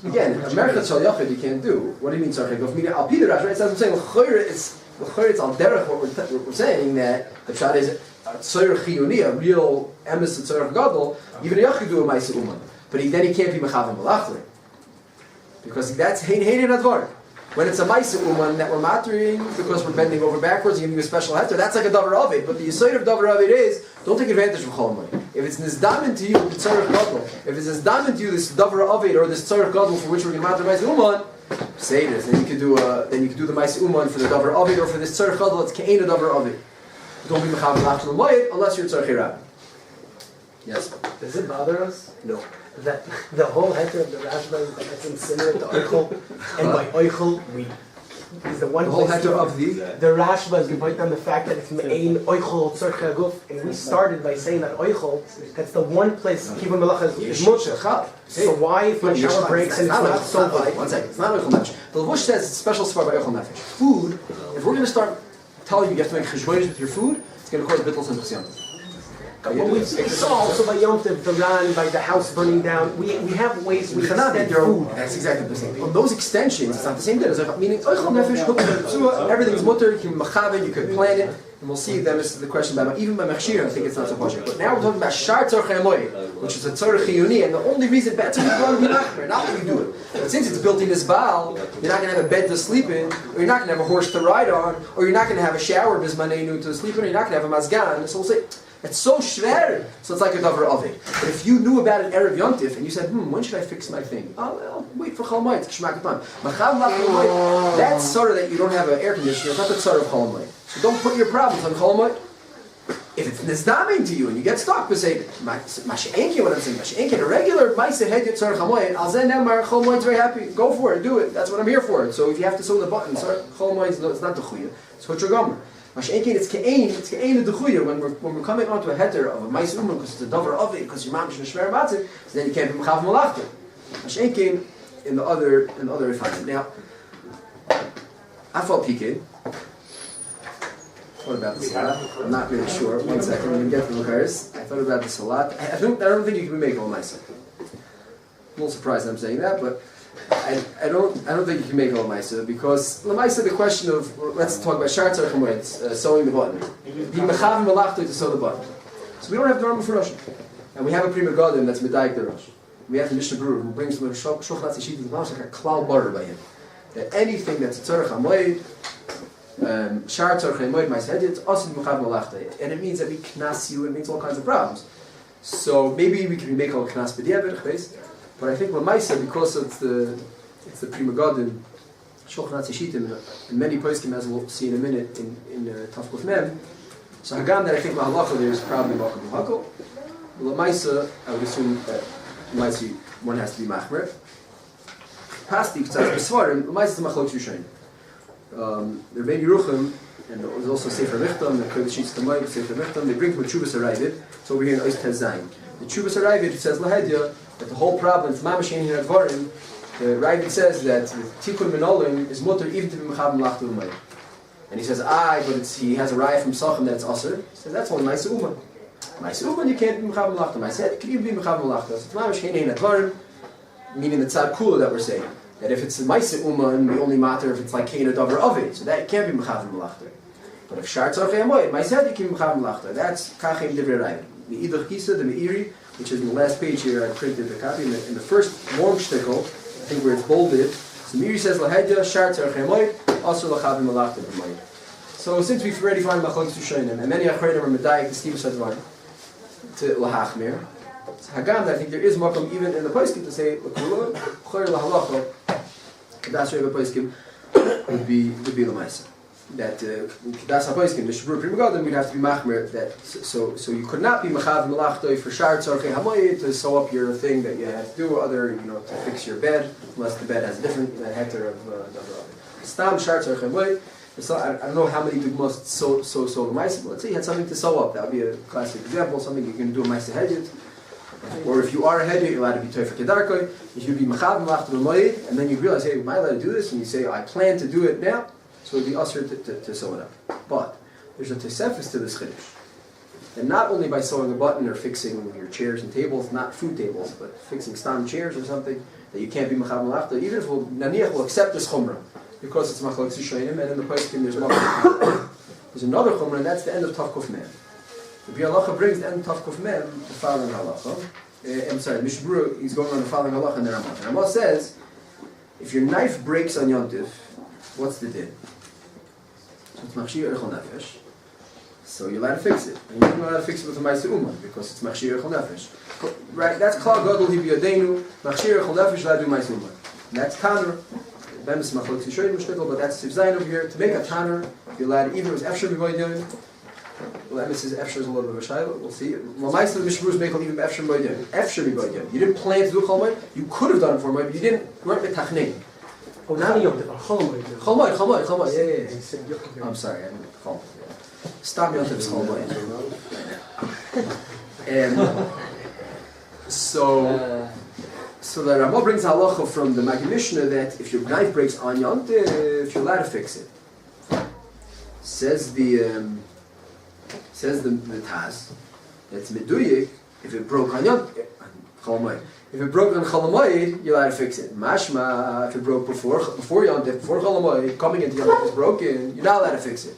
Again, America Tzal Yachid you can't do. What do you mean Tzarech Haguf? Meaning Al Pi the Rashba, it's as I'm saying, it's al derech what we're saying that the pshat is a tzarech chiyuni, a real emes tzarech gadol, even a Yachid do a Maisa Uman. But then he can't be Mechavim Malachtai. Because that's Hein Advar. When it's a Maisa Uman that we're mattering because we're bending over backwards and giving you a special heter, that's like a Davar Ovid. But the Yisayr of Davar Ovid is, don't take advantage of Chol HaMoed. If it's Nizdamin to you, the Tzarech Gadol, if it's Nizdamin to you, this Davar Ovid or this Tzarech Gadol for which we're going to matter Maisa Uman, say this. Then you could do the Maisa Uman for the Davar Ovid or for this Tzarech Gadol, it's Ke'ena Davar Ovid. Don't be Mechav L'Achta L'Moed unless you're Tzarech Rabbi. Yes? Does it bother us? No. That the whole heter of the Rashba is that it's similar to Oichel, and by Oichel we is the one The whole place heter of the. the Rashba is gevoit on the fact that it's me'ein oichol tzorchei aguf, and we started by saying that oichol, that's the one place kibbutz melacha is mutter. So why, if my shower breaks and it's not so bad? One second, it's not oichol nefesh. The Levush says it's a special spot by oichol nefesh. Food, if we're going to start telling you have to make cheshbonis with your food, it's going to cause bittul and chesiyam. But we saw also by Yom Tov, the Ran, by the house burning down. We have ways we extend food. That's exactly the same thing. On those extensions, it's not the same thing. It's like, meaning, everything's mutter, you can machaven, you can plan it, and we'll see then this is the question about, even by machshir, I think it's not so much. But now we're talking about shar tzorchei HaMoed, which is a tzorech chiyuni, and the only reason better is you want to be machmer, not that you do it. But since it's built in this baal, you're not going to have a bed to sleep in, or you're not going to have a horse to ride on, or you're not going to have a shower bismaneinu to sleep in, or you're not going to have a mazgan. So we'll say, it's so shver, so it's like a davar ovid. But if you knew about an Erev Yontif and you said, when should I fix my thing? I'll wait for Chol HaMoed, Shmak Atan. That's sort of that you don't have an air conditioner, it's not the sort of Chol HaMoed. So don't put your problems on Chol HaMoed. If it's nizdaming to you and you get stuck, but say, Mashenki, what I'm saying, Mashenki, a regular Maise Hedget Tzor Chamoed, I'll send them our Chol HaMoed's very happy. Go for it, do it. That's what I'm here for. So if you have to sew the button, Chol HaMoed, it's not the Chuya, it's Chutcher Gomer. Mashenki, it's Ke'ein the Chuya. When we're coming onto a heter of a Maise Umar, because it's a Dover of it, because you're Mamish Neshmer Matzah, so then you can't be Mechav Malachta. Mashenki in the other refinement. Now, Afal Pikin. What about the salat? I'm not really sure. 1 second, when we get to the Lukaris. I thought about the salat. I don't think you can make all Maisa. I'm a little surprised I'm saying that, but I don't think you can make all Maisa because Lamaisa the question of let's talk about Shar Tzarech HaMoed, sewing the button. Be Mechavim Malachta to sew the button. So we don't have the Rambam for Rosh, and we have a Prima Godim that's Medayik the Rosh. We have the Mishnah Berurah who brings the Shulchan Aruch Yeshit like a klal barer by him that anything that's Tzarech HaMoed. Shar Tzorchei HaMoed Maise Hedget, it's also Mechav Malachta. And it means that we knas you, it means all kinds of problems. So maybe we can make all knas b'diavad, but I think Lamaisa, because it's the Prima Godim, Shulchan Aruch Yeshit, and many poskim, as we'll see in a minute, in Tafkuf Mem. So Hagam that I think Mahalacha there is probably Malcham Mahakol. Lamaisa, I would assume that Lamaisa one has to be Machmer. Pasti, K'tzaz B'Svarim, Lamaisa is the Machlok Yushayin. The Rebbeinu Yerucham, and there's also Sefer Michtam, the Kodesh HaMoed, Sefer Michtam, they bring from a Tshuvas Harayvid. So over here in Ois Tez Zayin. The Tshuvas Harayvid says Lahedya that the whole problem, it's Mamash Ein Hin Advarim. The Harayvid says that Tikkun Minolim is mutter even to be Mechav Malachta U'Mayim. And he says, but he has a raya from Sachem that it's Aser. He says that's only Maisa Uman. Maisa Uman you can't be Mechav Malachta. Maisa Hed you can even be Mechav Malachta. So it's Mamash Ein Hin Advarim, meaning the Tzad Kula that we're saying. That if it's a Maisa Uman, we only matter if it's like Kein Davar Ovid, so that can't be Mechav Malachta. But if Shar Tzorchei HaMoed, Maisa Hed you can be Mechav Malachta. That's Kachem Divrei Raya. The Idach Kisa, the Meiri, which is in the last page here, I printed the copy. In the first long shtickle, I think where it's bolded, so Meiri says Lahedya, Shar Tzorchei HaMoed, also Lachav Malachta B'Moed. So since we've already found Machlokes Rishonim, and many Achronim are Medayik, the Steve Sadvar, to Lahachmir, so Hagam, I think there is makom even in the poskim to say L'Kula, Chor Lahalacha, Kedas Reva poskim would be L'Maisa. That Kedas HaPoskim, the Shabur Prima Godim, we'd have to be Machmer. That so you could not be Mechav Malachtoi for Shar Tzorchei HaMoed to sew up your thing that you have to do, to fix your bed, unless the bed has a different heter of Davar. Stam Shar Tzorchei HaMoed. So I don't know how many must sew the Maisa, but let's say you had something to sew up. That would be a classic example, something you can do a Maisa Hedget. Or if you are a Hedget, you're allowed to be Toifer Kedarkoi. If you'd be Mechav Malachta B'Moed, and then you realize, hey, am I allowed to do this? And you say, I plan to do it now. So it would be usher to sew it up. But there's a Tosefus to this Chiddush. And not only by sewing a button or fixing your chairs and tables, not food tables, but fixing stam chairs or something, that you can't be Mechav Malachta, even if we'll accept this Chumrah, because it's Machlokes Rishonim, and in the poskim there's there's another Chumrah, and that's the end of Tavkuf Mem. The Bialacha brings the end of Tavkuf Mem, the following halacha. I'm sorry, Mishnah Berurah, he's going on the following halacha in the Ramah. The Ramah says, if your knife breaks on Yom Tov, what's the din? So it's Machshir Echol Nefesh. So you're allowed to fix it. And you're not allowed to fix it with a Maisa Uman, because it's Machshir Echol Nefesh. Right, that's Klal Gadol Hibiyadenu, Machshir Echol Nefesh, allowed to do Maisa Uman. That's Tanur. But that's Siv Zayin over here. To make a Tanur, you're allowed to either with Efshar B'Moedin. Well, Mrs. Efshar is a little bit of a shayla. We'll see. Well, Maisa the Mishnah Berurah make even Efshar B'Moedin. Efshar B'Moedin. You didn't plan to do Chol HaMoed. You could have done it for HaMoed, but you weren't Metachnin. Oh, not a Yom Tov, a Chol Moed. Chol, yeah. He said Yom Tov. I'm sorry, I meant Chol. Stop Yom Tov is Chol So the Ramah brings halacha from the Maggid Mishnah that if your knife breaks on Yom Tov, you're allowed to fix it. Says the Taz, that's meduyik. If it broke on Yom Tov, if it broke on Chol Moed, you're allowed to fix it. Mashma, if it broke before Yom Tov, before Chol Moed, coming into Yom Tov is broken, you're not allowed to fix it.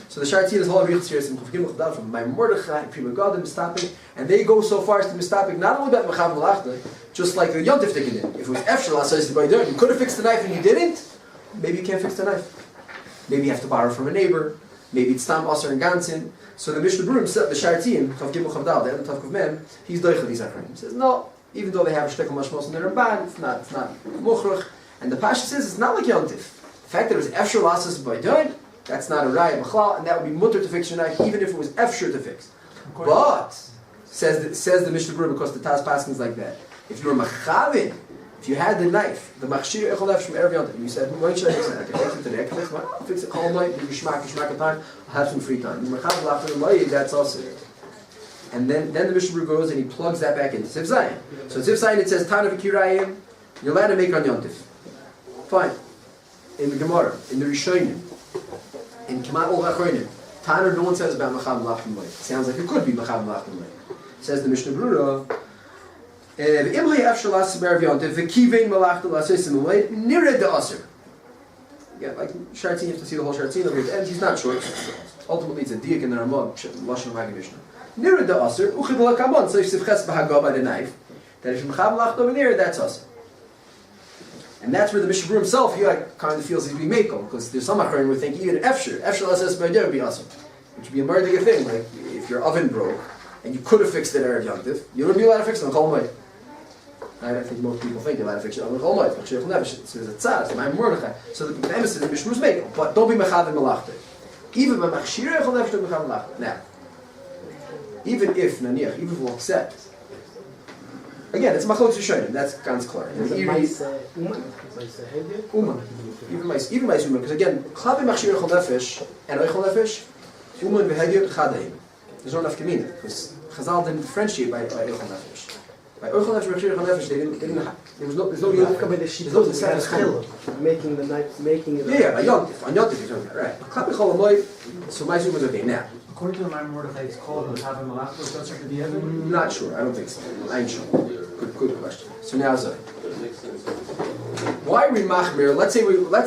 So the Shar Tzid's whole Richt Series from my Mordechai, Prima God, Mistapik, and they go so far as to Mistapik not only about Mechav Malachta, just like the Yom Tov taken in. If it was Efshel, says the Baydar, you could have fixed the knife and you didn't, maybe you can't fix the knife. Maybe you have to borrow from a neighbor. Maybe it's Tam Aser and Gansin. So the Mishnah Berurah said, the Shar Tzid, Chav Gimel Chav Dal, the end of Tav Men, he's Doichel these Achronim. He says, no, even though they have a Shtekel Mashmos in the Ramban, it's not Mochrach. And the Pasha says, it's not like Yom Tov. The fact that it was Efshel Asas Baydar, that's not a Raya B'chlal, and that would be mutter to fix your knife, even if it was Efshir to fix. But, says the Mishnah Berurah, because the Taz Paskins like that, if you were Machavin, if you had the knife, the Machshir Echol Efsh from Erev Yom Tov, and you said, when should I fix it? I can fix it today, I can fix it, I'll fix it, Chol Moed, give you Shmak of time, I'll have some free time. The Machav Lachar Moed, that's also it. And then the Mishnah Berurah goes and he plugs that back into Siv Zayin. So Siv Zayin it says, Tana V'Kirayim, you're allowed to make on Yom Tov. Fine. In the Gemara, in the Rishonim, in Kemat Ol Achronim, Tanner, no one says about Machav Malachim Moed. Sounds like it could be Machav Malachim Moed. Says the Mishnah Berurah, Im ha'yafshel l'aseh b'erev Yom Tov v'kivein malachta l'aseh moed nireh de'aser. Yeah, like Shartzin, you have to see the whole Shartzin over at the end. He's not short. Ultimately, it's a diak in the Ramah, Lashon Maggid Mishnah. Nireh de'aser uchid l'kabon. So if sivches b'hagah by the knife, that if you Machav Malachta over there, that's aser. And that's where the Mishnah Berurah himself, he kind of feels he's being makel, because there's some Achronim who think even Efshir l'aseh b'erev would be aser, which would be a murder thing. Like if your oven broke and you could have fixed it Erev Yom Tov, you wouldn't be allowed to fix it on Chol Moed. I don't think most people think they're allowed to fix it on Chol Moed. So there's a tzad, it's my Mordechai. So the emphasis of the Mishnah Berurah is makel, but don't be mechav and malachta. Even by machshir echol nefesh don't be mechav and malachta. Now, even if naniach, even if we'll accept. Again, it's machlokes Rishonim. That's ganz klar. Uman. Even my uman, because again, klabi machshir echol nefesh and echol nefesh, uman v'hediyot chadaim. There's not enough community because Chazal didn't differentiate by echol nefesh. By echol nefesh, machshir echol nefesh, they didn't have. There's no making the knife, making it. Yeah, on Yom Tov, right. Klap echol moed. So my zoom was okay now. According to the Maimon Mordechai, it's called Machav Malachta. Does that the Yemen? Not sure. I don't think so. I'm sure. Good question. So now Zoy. Why are we machmir? Let's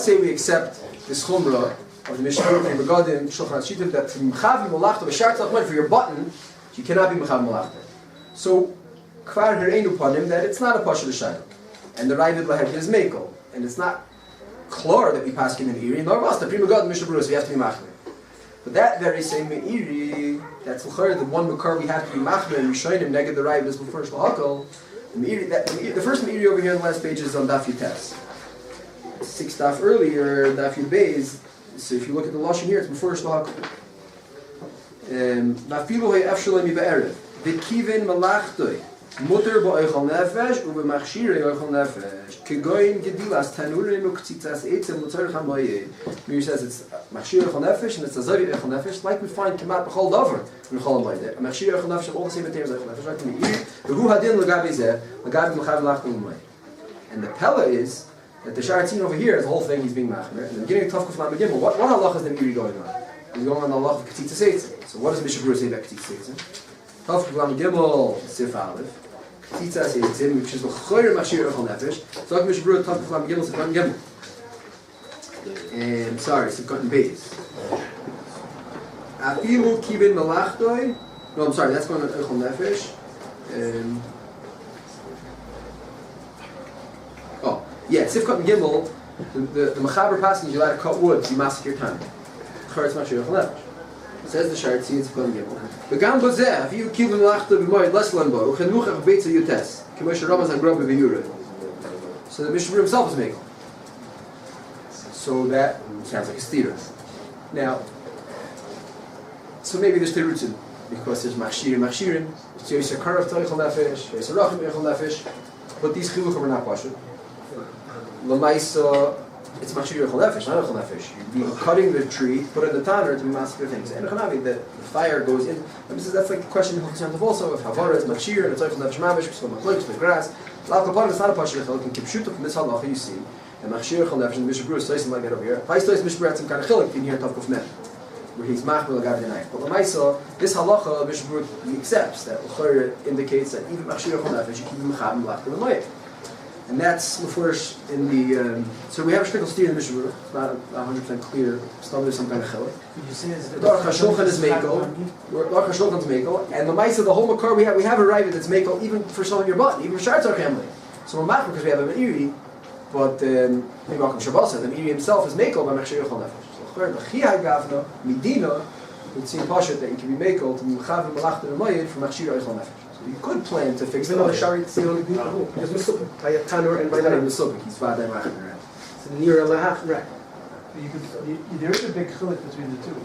say we accept this chumrah of the Mishnah Berurah regarding Shulchan Shittim that Mechav Malachta v'shar tzach for your button, you cannot be Mechav Malachta. So kvar hereinu upon him that it's not a pasha l'shayim, and the Ravid lahed is mekel, and it's not clear that we pass him in Iri nor was the Prima God Mishnah Berurah, so we have to be machmir. But that very same Meiri, that's the one Makar we have to be machmir and Rishonim neged the Ravid is before Shlahakol. The first Meiri over here on the last page is on Daf Yutes. 6 daf earlier, Daf Yud Beis. So if you look at the Lashon here, it's before Shlahakol. Nafilu hay efshalem yibe'erev. V'kiven malachtoi. Mutter ba'oichal nefesh u'b'machshirei oichal nefesh. Kegoyin gedilas tanurim u'ktzitzas eitzem l'tzorech HaMoed. Meiri says it's machshirei oichal nefesh and it's azari oichal nefesh, like we find kemat b'chol davar in Chol HaMoed. Machshirei oichal nefesh have all the same materials oichal nefesh. Like Meiri, v'hu hadin l'gabi zeh, l'gabi m'chav l'achton l'moed. And the Pella is that the Sharatzin over here is the whole thing he's being machmer. In the beginning of Tavkuf Lam Gimel, what halach is the Meiri going on? He's going on the halach of K'titza Seitzim. So what does Mishnah Berurah say about K'titza Seitzim? Tavkuf Lam Gimel, Sif Aleph. K'titza Seitzim, which is l'choyer machshir echol nefesh. So like Mishnah Berurah, Tavkuf Lam Gimel, Sif Lam Gimel. And sorry, Sif Cotton Beis. Afilu kibin malachtoi. No, I'm sorry, that's going on echol nefesh. Yeah, Sifkat and Gimel, the Mechaber passage, you're allowed to cut wood, you massacre your time. Charetz Mashir Echol says the Shart, see it's Sifkat and Gimel. V'gam bozeh, if you kill the Melachta b'moed less lembo, uchenuch ach beitza yutes, k'moshe Ramaz HaGrov b'viyura. So the Mishnah Berurah himself is making. So that sounds like a stira. Now, so maybe there's terutzim, because there's machshirim, there's a karav echol nefesh, there's a rachim echol nefesh, but these chiluchim are not pashut. L'maisa, it's machshir chol nefesh, not a chol nefesh. You'd be cutting the tree, put it in the tanner to be massacre things. And the fire goes in. And that's like the question of also of havara is machshir and it's chol nefesh mamish, so machlokes, the grass. L'alkapon is not a pashir chol, can keep shoot from this halacha you see. And machshir chol nefesh, and Mishra Brewer is something like that over here. Vaistois Mishra Brewer had some kind of chilik in here, Tavkuf Men, where he's machmir l'gav the knife. But l'maisa, this halacha, Mishra Brewer accepts that l'chayr indicates that even machshir chol nefesh, you keep him mechavim l'achtim l'moyed. And that's Lefurish in the. So we have a shtickle steer in the Mishnah. It's not 100% clear. Still there's some kind of chiluk. You say is that The Aruch HaShulchan is Mako. The Aruch HaShulchan is Mako. And the Maisa, the whole Makar, we have a right that's Mako even for some of your button, even for Shartzar family. So we're machmir because we have a Meiri, but maybe Malcolm Shabbos, the Meiri himself is Mako by Machshir Chol Nefesh. So the Chiyah Gavna, Medina, would seem Pashat that you can be Mako to be Mechav and Malach and Mayid for Machshir Chol Nefesh. You could plan to fix Even though the Shari Tzion because Mesubik, by a Tanur and by the the Mesubik, he's Vadai Machmir. It's near a Lahach, right. there is a big chiluk between the two.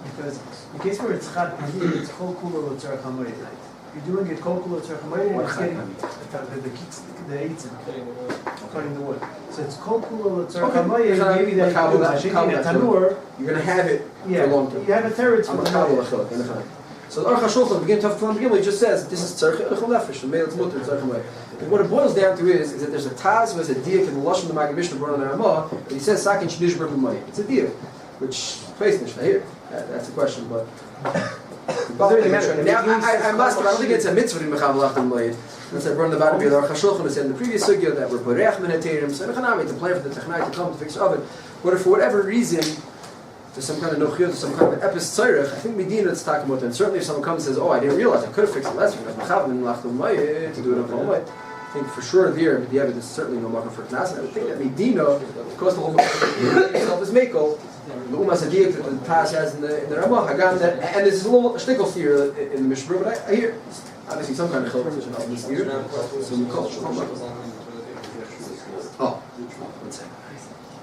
Because in case where it's chad pahir, it's kol kula l'tzarech HaMoed. You're doing it kol kula l'tzarech HaMoed and it's getting the eitzim, cutting the wood. So it's kol kula l'tzarech HaMoed, maybe that tanur, you're going to have it for a long time. You have a teretz for the Moed. So the Aruch HaShulchan, begin to have begin, he just says this is tzarech echol nefesh, the male mutter tzarech HaMoed. And what it boils down to is that there's a taz, there's a diak in the lashon the Maggid Mishnah brought on the Ramah, and he says sakin shnish b'rb l'mayit. It's a diak, which place nishna here. That's the question, but. Now I must. I don't think it's a mitzvah in mechav l'achtim l'mayit. That's I brought the bottom of the Aruch HaShulchan. It's in the previous sugya that we're borech minateirim. So nechanami to plan for the technai to come to fix the oven. But if for whatever reason, there's some kind of nochiyot, there's some kind of epis tzarech, I think Medina is talking about that. And certainly if someone comes and says, oh, I didn't realize I could have fixed it last week, I was mechav l'achtim l'mayit to do it on Chol Moed. I think for sure there, the evidence is certainly no marker for Knas. I would think that Medina, because the whole itself is Mekel, the Umas Adiyah that the Taz has in the Ramah, Hagam, that, and there's a little shtickle here in the Mishnah, but I hear obviously some kind of chiluk of this here. So we call oh, one second.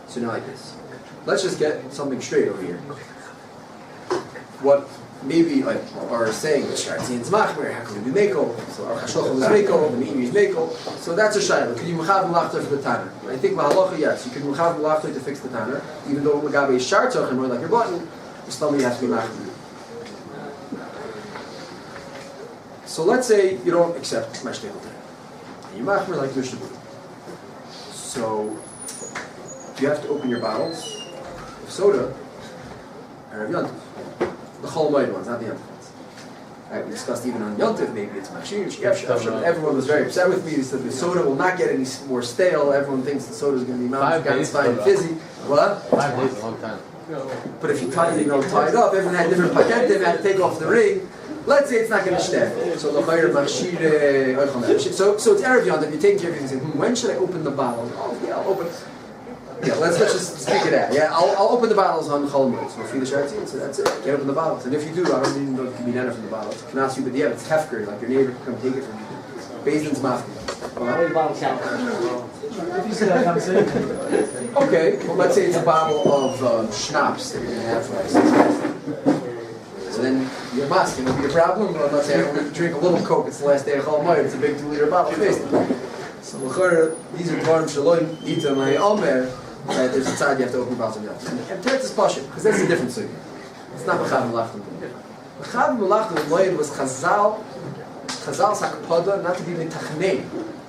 So now like this. Let's just get something straight over here. What maybe like are saying the Shartzian's Machmer, how can we be Mako? So our Chashlochel is Mako, the Meiri is Mako. So that's a shayla. Could you Mechav Melachta for the Tanner? I think Mahalacha, yes, you could Mechav Melachta to fix the Tanner, even though Magabe is Shartzach and more like your button, still you have to be Machmer. So let's say you don't accept my shtickle Tanner. And you Machmer like Mishnah. So you have to open your bottles of soda or of Yontif. The Chol Moed ones, not the Yontif ones. Right, we discussed even on Yontif, maybe it's Machshir, everyone was very upset with me. They said the soda will not get any more stale. Everyone thinks the soda is going to be ganz fine and fizzy. What? 5 days is a long time. But if you tie it up, everyone had different paketim, had to take off the ring. Let's say it's not going to stay. So the Chayr Machshir, so it's Erev Yontif, you're taking care of everything. When should I open the bottle? Oh, yeah, I'll open it. Yeah, let's just speak it out. Yeah, I'll open the bottles on Chol Moed. So feed the Shartzin, so that's it. Can't open the bottles. And if you do, I don't even know if it can be done from the bottles. Can ask you, but yeah, it's hefker, like your neighbor can come take it from you. Bezdin's mafia. If you say that, I'm saying. Okay, well let's say it's a bottle of schnapps that you're going to have for like 6 months. So then your mask can be a problem. But let's say I only drink a little Coke, it's the last day of Chol Moed, it's a big 2-liter bottle. So these are dvarim shalom nita my omer. There's a tzad you have to open bottles of Yontif. And Teretz is Pashat, because that's a different sugi. It's not Mechav Melachtim. Mechav Melachtim Moed was Chazal's hakpada, not to be mitachnei.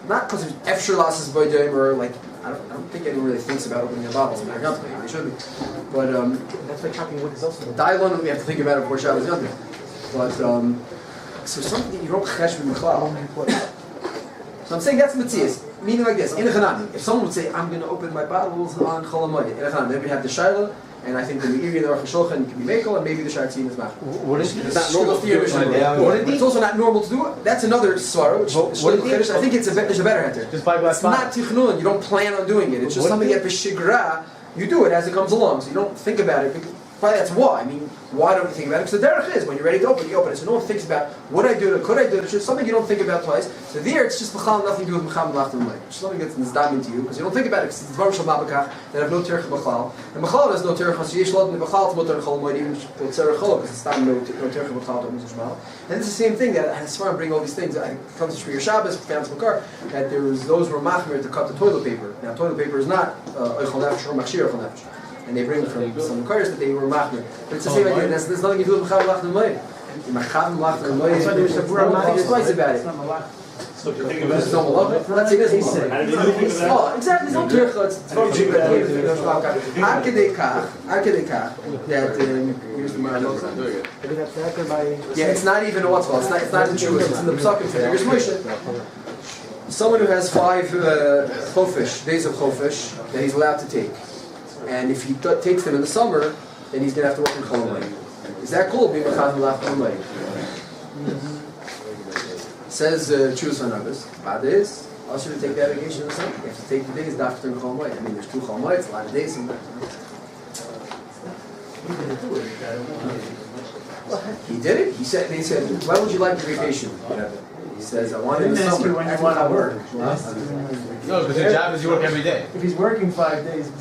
Not because of Efshir Lasses Boydoim, or like, I don't think anyone really thinks about opening their bottles. They should be. But that's why chopping wood is also Dailon, we have to think about it before Shabbos Yontif. But so something that you don't chesh with Mechlal. So I'm saying that's Metzias, meaning like this, in a Chanami. If someone would say, I'm going to open my bottles on Chol Moed, in a Chanami, then we have the Shaila, and I think the Meiri and the Aruch HaShulchan can be Mekel, and maybe the Shartzin is Machmer. What is it? It's not normal to do it. It's also not normal to do it. That's another Svara, which I think there's a better answer. Just buy glass It's not Tichnun, you don't plan on doing it. It's just something that B'shigra, you do it as it comes along, so you don't think about it. Probably that's why. I mean, why don't you think about it? Because the derech is when you're ready to open, you open it. So no one thinks about would I do it, could I do it? It's just something you don't think about twice. So there, it's just nothing to do with mecham lach and it's something that's nizdam into you because you don't think about it. Because it's dvar shel mabakach that have no terech b'chal, and b'chal has no terech. So yesh lot b'chal to motor chol moed even tzarech chol because it's tam no terech b'chal to mishmal. And it's the same thing that Hasfarim bring all these things. It comes to Shmir Shabbos, Fan's Makar, that there was those who were machmir to cut the toilet paper. Now toilet paper is not oichol nefesh or machshir oichol nefesh. And they bring from some Makars that they were machmir. But it's the same idea. There's nothing to do with Macham Lach Nemoed. Macham Lach Nemoed. That's why there's a think twice about it. So if you think about it, There's no malach. Let's say this. Oh, exactly. There's no tircha. It's from Akadekach. That here's the Maranosa. Yeah, it's not even a what's called. It's not in Jewish. It's in the Psakim. Here's Moshe. Someone who has 5 chofish, days of chofish, that he's allowed to take. And if he takes them in the summer, then he's going to have to work in Chol Moed. Is that cool? Being Mechad Lach Chol Moed. Says Chuvas Vanagas, Bad is also to take that vacation in the summer. You have to take the days after in Chol Moed. I mean, there's 2 Chol Moeds, a lot of days. He did it. He said, "They said, why would you like your vacation?" He says, "I want it in the summer." When you want to work. No, because the job is you work every day. If he's working 5 days, he's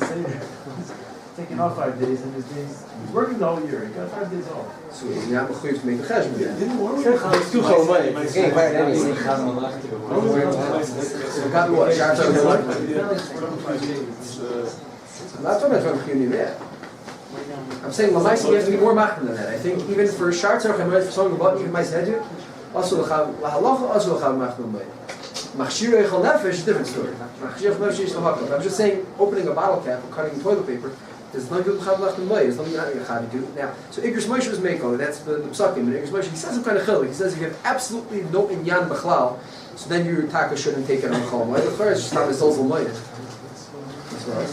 taking off 5 days, and his days he's working the whole year. He got 5 days off. So he's not mechuyev to make the cheshbon. It's too cold money. It's getting quite heavy. So got what? Shar Tzar Chol. I'm not talking about mechuyev yet. I'm saying Lamaisa, you have to be more machmir than that. I think even for Shar Tzar Chol, for someone about even Ma'aseh Hedu, also lahalacha, also lachav machmir moed. Machshir Eichel Nefesh is a different story. Machshir Eichel Nefesh is lahalacha. I'm just saying, opening a bottle cap or cutting toilet paper. There's nothing to do with Chav Lach Nemoed. There's nothing you're not going to do. Now, so Igros Moshe was Meiko, that's the Psakim, but Igros Moshe, he says some kind of chiluk. He says if you have absolutely no inyan b'chlal, so then your taka shouldn't take it on Chol Moed. The Chor is just not a Zolzal Moed. That's right.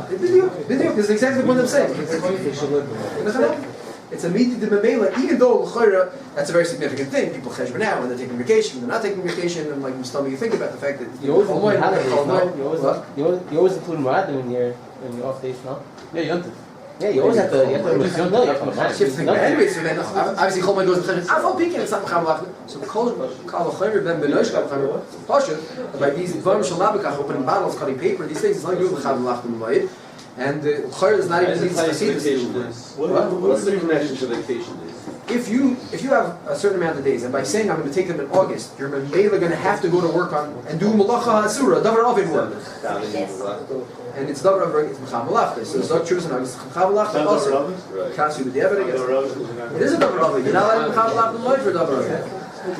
This is exactly what I'm saying. It's a meeting to Memela, even though L'chora, that's a very significant thing. People cheshbon out when they're taking vacation, when they're not taking vacation, and like you think about the fact that You always include you always include Moadim in your off days, no? Yeah, you don't. Yeah, you always have to. You have to anyway, so then obviously Chol Moed goes to Cheshbon. Afal Pikin, it's not Mecham Lach. So Kol L'chora Ben Benosh Kol L'chora Pasha. By these Dvarim Shel Mabakach, opening bottles, cutting paper, these things, it's not good Mecham Lach Nemoed. And the Chayr is not even these Chasidus. What's the connection to vacation days? If you have a certain amount of days, and by saying I'm going to take them in August, you're going to have to go to work on and do Malacha Hasura, Davar Ovid work. And it's Davar Ovid, it's Mecham Malachta. So it's not true, it's Mecham Malachta also. Kasu B'Diavad, I guess. It is a Davar Ovid. You're not allowed Mecham Malachta Moed for Davar Ovid.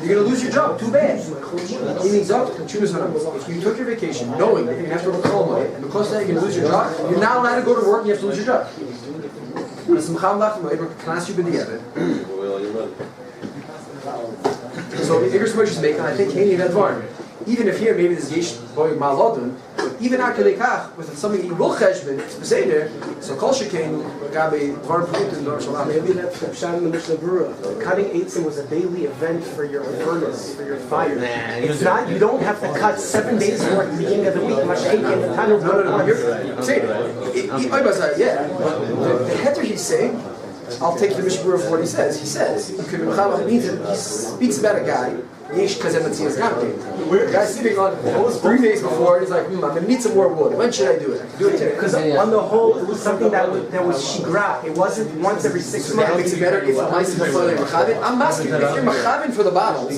You're going to lose your job. Too bad. If you took your vacation knowing that you have to work Chol Moed, and because of that you're going to lose your job, you're not allowed to go to work and you have to lose your job. Because Mecham Malachta Moed, Kasu B'Diavad. So Igros Moshe is making, I think, Hani Dadvar. Even if here maybe this Yesh Boy Malodun, but even Akadekach, with something you will cheshbon, it's Beseder, so Kol Shekain, Gabi, Dvar Prutin, Dvar Shalom. Maybe that's the Pshat in the Mishnah Berurah. Cutting eitzim was a daily event for your furnace, for your fire. It's not, you don't have to cut 7 days more at the beginning of the week. No, you're saying yeah. The heter he's saying, I'll take the Mishnah Berurah for what he says. He says, he speaks about a guy. The guy's sitting on 3 days before, and he's like, I'm going to need some more wood. When should I do it? I can do it today. Because on the whole, it was something that was shigra. It wasn't once every 6 months. That makes it better if the mice is before they're machavin. I'm asking, if you're machavin for the bottle,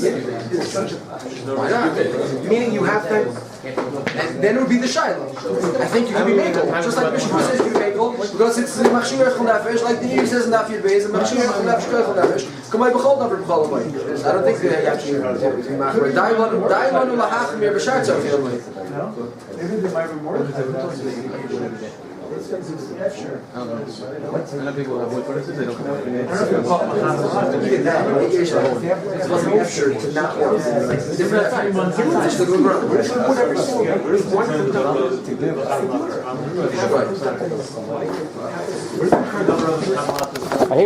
why not? Meaning you have to... And then it would be the Shiloh. I think you can be Mekel. Just like Mishnah says you can Mekel, because it's the Machshir Echel Nefesh, like the Yir says in Daf Yud Beis, and Machshir Echel Nefesh Echel Nefesh. Kamei B'chol Davar B'chol Amay. I don't think that actually Dai Lanu Lahachim Yer B'shar Tzar Fil Amay. No? Maybe they might be more than that. Yeah, sure. I don't know. Other people have wood furnaces, they don't come up in it. Even that, it wasn't after to not work. Different 3 months. Just to go around. I hear